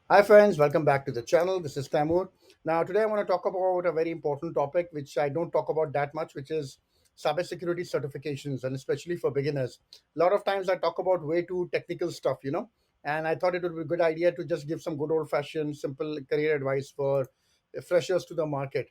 Hi friends, welcome back to the channel. This is Tamur. Now today I want to talk about a very important topic which I don't talk about that much, which is cybersecurity certifications, and especially for beginners. A lot of times I talk about way too technical stuff, and I thought it would be a good idea to just give some good old-fashioned, simple career advice for freshers to the market.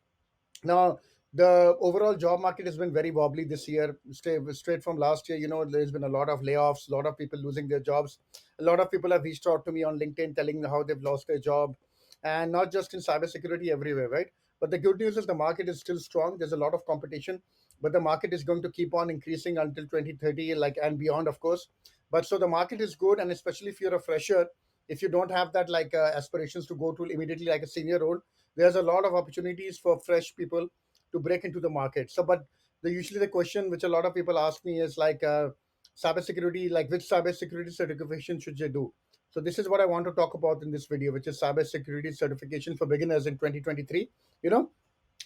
Now, the overall job market has been very wobbly this year. Straight from last year, there's been a lot of layoffs, a lot of people losing their jobs. A lot of people have reached out to me on LinkedIn telling how they've lost their job, and not just in cybersecurity, everywhere, right? But the good news is the market is still strong. There's a lot of competition, but the market is going to keep on increasing until 2030, like and beyond, of course. But so the market is good, and especially if you're a fresher, if you don't have that aspirations to go to immediately like a senior role, there's a lot of opportunities for fresh people to break into the market. So, but usually the question which a lot of people ask me is cybersecurity, like which cybersecurity certification should you do? So this is what I want to talk about in this video, which is cybersecurity certification for beginners in 2023. You know,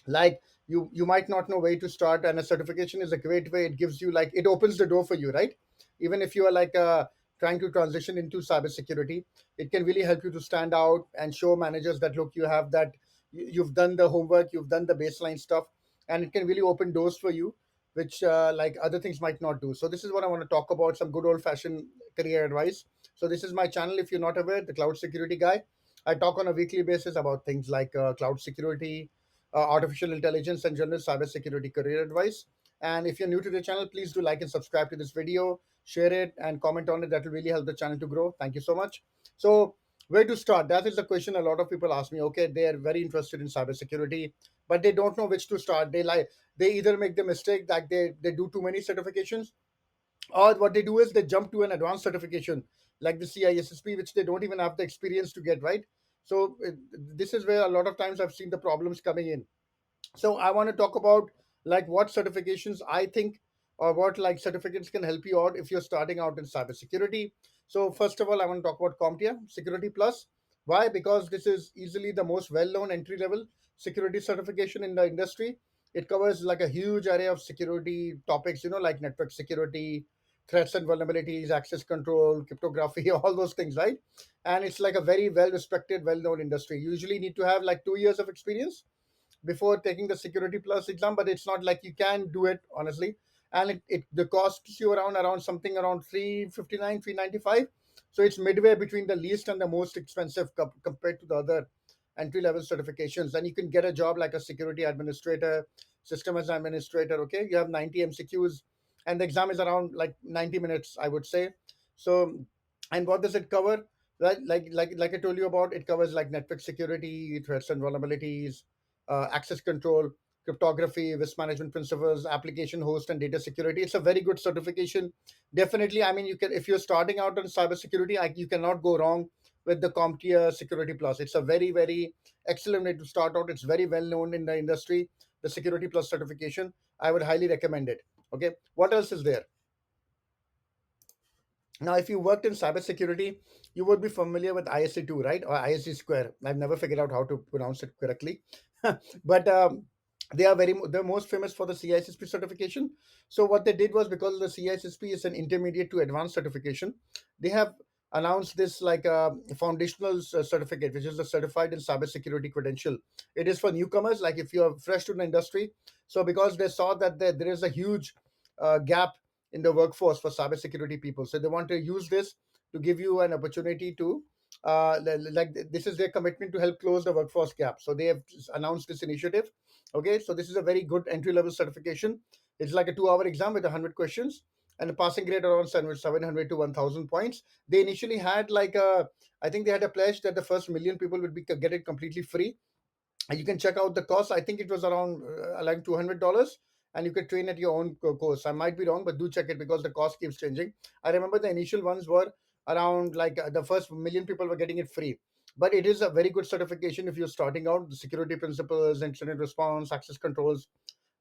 like you might not know where to start, and a certification is a great way. It gives you like it opens the door for you, right? Even if you are trying to transition into cybersecurity, it can really help you to stand out and show managers that look, you have that you've done the homework, you've done the baseline stuff, and it can really open doors for you, which like other things might not do. So this is what I want to talk about, some good old fashioned career advice. So this is my channel, if you're not aware, the cloud security guy. I talk on a weekly basis about things like cloud security, artificial intelligence, and general cybersecurity career advice. And if you're new to the channel, please do like and subscribe to this video, share it, and comment on it. That will really help the channel to grow. Thank you so much. So, where to start? That is the question a lot of people ask me. Okay, they are very interested in cybersecurity, but they don't know which to start. They either make the mistake that they do too many certifications, or what they do is they jump to an advanced certification like the CISSP, which they don't even have the experience to get right. So this is where a lot of times I've seen the problems coming in. So I want to talk about like what certifications I think, or what like certificates can help you out if you're starting out in cybersecurity. So first of all, I want to talk about CompTIA Security Plus. Why? Because this is easily the most well-known entry-level security certification in the industry. It covers like a huge array of security topics, like network security, threats and vulnerabilities, access control, cryptography, all those things, right? And it's like a very well-respected, well-known industry. You usually need to have like 2 years of experience before taking the security plus exam, but it's not like you can do it honestly. And it the costs you around something around 359 395. So it's midway between the least and the most expensive compared to the other entry level certifications. And you can get a job like a security administrator, systems administrator. Okay, you have 90 MCQs, and the exam is around like 90 minutes, I would say. So, and what does it cover? Like I told you about, it covers like network security, threats and vulnerabilities, access control, cryptography, risk management principles, application host, and data security. It's a very good certification. Definitely, I mean, you can, if you're starting out on cybersecurity, you cannot go wrong with the CompTIA Security Plus. It's a very, very excellent way to start out. It's very well known in the industry. The Security Plus certification, I would highly recommend it. Okay, what else is there? Now, if you worked in cybersecurity, you would be familiar with ISA2, right? Or ISC square. I've never figured out how to pronounce it correctly. But they're most famous for the CISSP certification. So what they did was, because the CISSP is an intermediate to advanced certification, they have announced this like a foundational certificate, which is a certified in cybersecurity credential. It is for newcomers, like if you're fresh to the industry. So because they saw that there is a huge gap in the workforce for cybersecurity people. So they want to use this to give you an opportunity to, this is their commitment to help close the workforce gap. So they have announced this initiative. Okay, so this is a very good entry level certification. It's like a 2 hour exam with 100 questions and a passing grade around 700 to 1000 points. They initially had I think they had a pledge that the first million people would be get it completely free. And you can check out the cost. I think it was around like $200, and you could train at your own course. I might be wrong, but do check it because the cost keeps changing. I remember the initial ones were around the first million people were getting it free. But it is a very good certification if you're starting out. The security principles, incident response, access controls,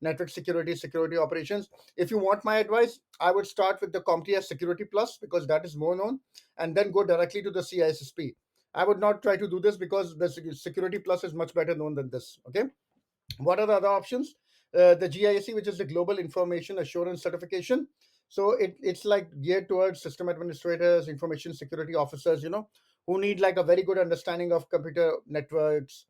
network security, security operations. If you want my advice, I would start with the CompTIA Security Plus because that is more known, and then go directly to the CISSP. I would not try to do this because the Security Plus is much better known than this. Okay, what are the other options? The GIAC, which is the Global Information Assurance Certification. So it's like geared towards system administrators, information security officers, who need like a very good understanding of computer networks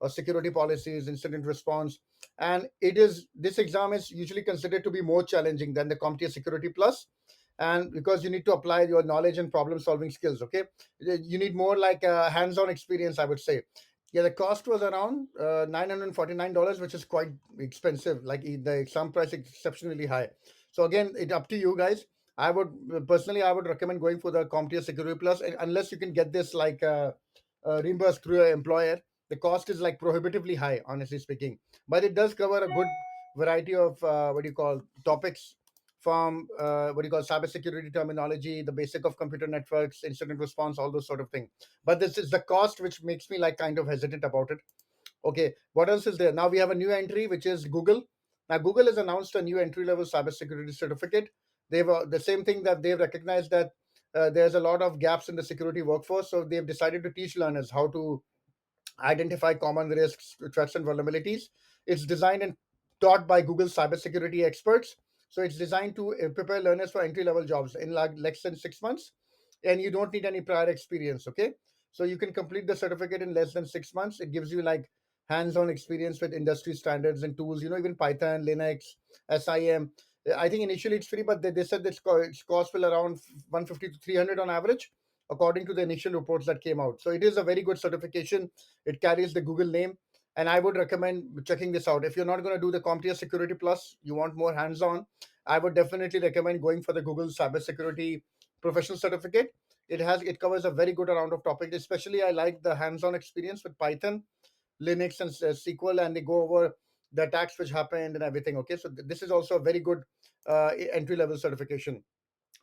or security policies, incident response. And this exam is usually considered to be more challenging than the CompTIA Security Plus, and because you need to apply your knowledge and problem solving skills. Okay, you need more like a hands-on experience, I would say. Yeah, the cost was around $949, which is quite expensive. Like the exam price is exceptionally high. So again, it up to you guys. I would personally, I would recommend going for the CompTIA Security Plus, unless you can get this like reimbursed through your employer. The cost is like prohibitively high, honestly speaking. But it does cover a good variety of what do you call topics, from what do you call cybersecurity terminology, the basic of computer networks, incident response, all those sort of things. But this is the cost which makes me like kind of hesitant about it. Okay, what else is there? Now we have a new entry, which is Google. Now Google has announced a new entry level cybersecurity certificate. They've the same thing that they've recognized that there's a lot of gaps in the security workforce, so they've decided to teach learners how to identify common risks, threats, and vulnerabilities. It's designed and taught by Google cybersecurity experts. So it's designed to prepare learners for entry level jobs in like less than 6 months, and you don't need any prior experience. Okay, so you can complete the certificate in less than 6 months. It gives you like hands-on experience with industry standards and tools. Even Python, Linux, SIM. I think initially it's free, but they said its cost will around 150 to 300 on average, according to the initial reports that came out. So it is a very good certification. It carries the Google name, and I would recommend checking this out. If you're not going to do the CompTIA Security Plus, you want more hands-on, I would definitely recommend going for the Google Cybersecurity Professional Certificate. It covers a very good amount of topics. Especially, I like the hands-on experience with Python, Linux, and SQL, and they go over the attacks which happened and everything. Okay, so this is also a very good entry-level certification.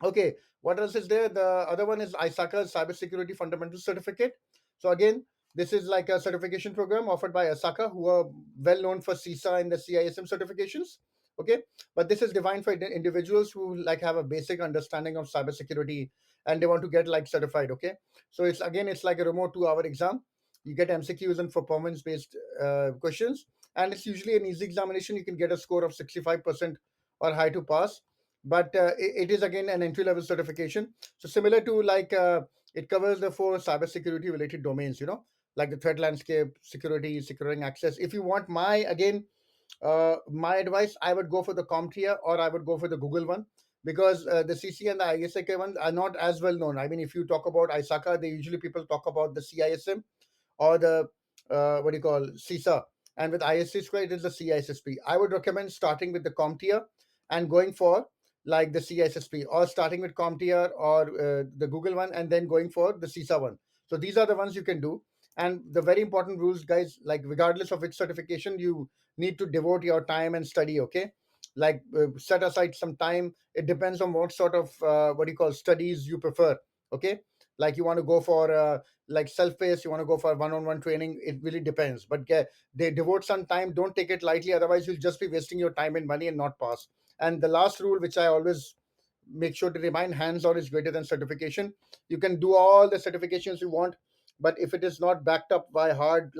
Okay, what else is there? The other one is ISACA Cybersecurity Fundamental Certificate. So again, this is like a certification program offered by ISACA, who are well known for CISA and the CISM certifications. Okay, but this is designed for individuals who like have a basic understanding of cybersecurity and they want to get like certified. Okay, so it's like a remote 2 hour exam. You get MCQs and performance based questions, and it's usually an easy examination. You can get a score of 65% or high to pass, but it is again an entry level certification. So similar to like it covers the four cybersecurity related domains, like the threat landscape, security, securing access. If you want my advice, I would go for the CompTIA, or I would go for the Google one, because the CC and the ISAK ones are not as well known. I mean, if you talk about ISACA, they usually people talk about the CISM or the what do you call CISA, and with ISC square it is the CISSP. I would recommend starting with the CompTIA and going for like the CISSP, or starting with CompTIA or the Google one and then going for the CISA one. So these are the ones you can do. And the very important rules, guys, like regardless of which certification, you need to devote your time and study. Okay, like set aside some time. It depends on what sort of what do you call studies you prefer. Okay, like you want to go for like self-paced, you want to go for one-on-one training, it really depends. But they devote some time, don't take it lightly, otherwise you'll just be wasting your time and money and not pass. And the last rule, which I always make sure to remind, hands-on is greater than certification. You can do all the certifications you want, but if it is not backed up by hard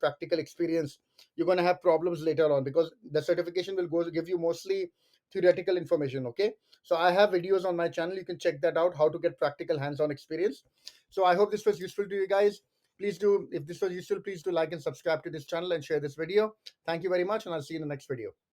practical experience, you're going to have problems later on, because the certification will go give you mostly theoretical information. Okay, so I have videos on my channel, you can check that out, how to get practical hands-on experience. So I hope this was useful to you guys. Please do, if this was useful, please do like and subscribe to this channel and share this video. Thank you very much, and I'll see you in the next video.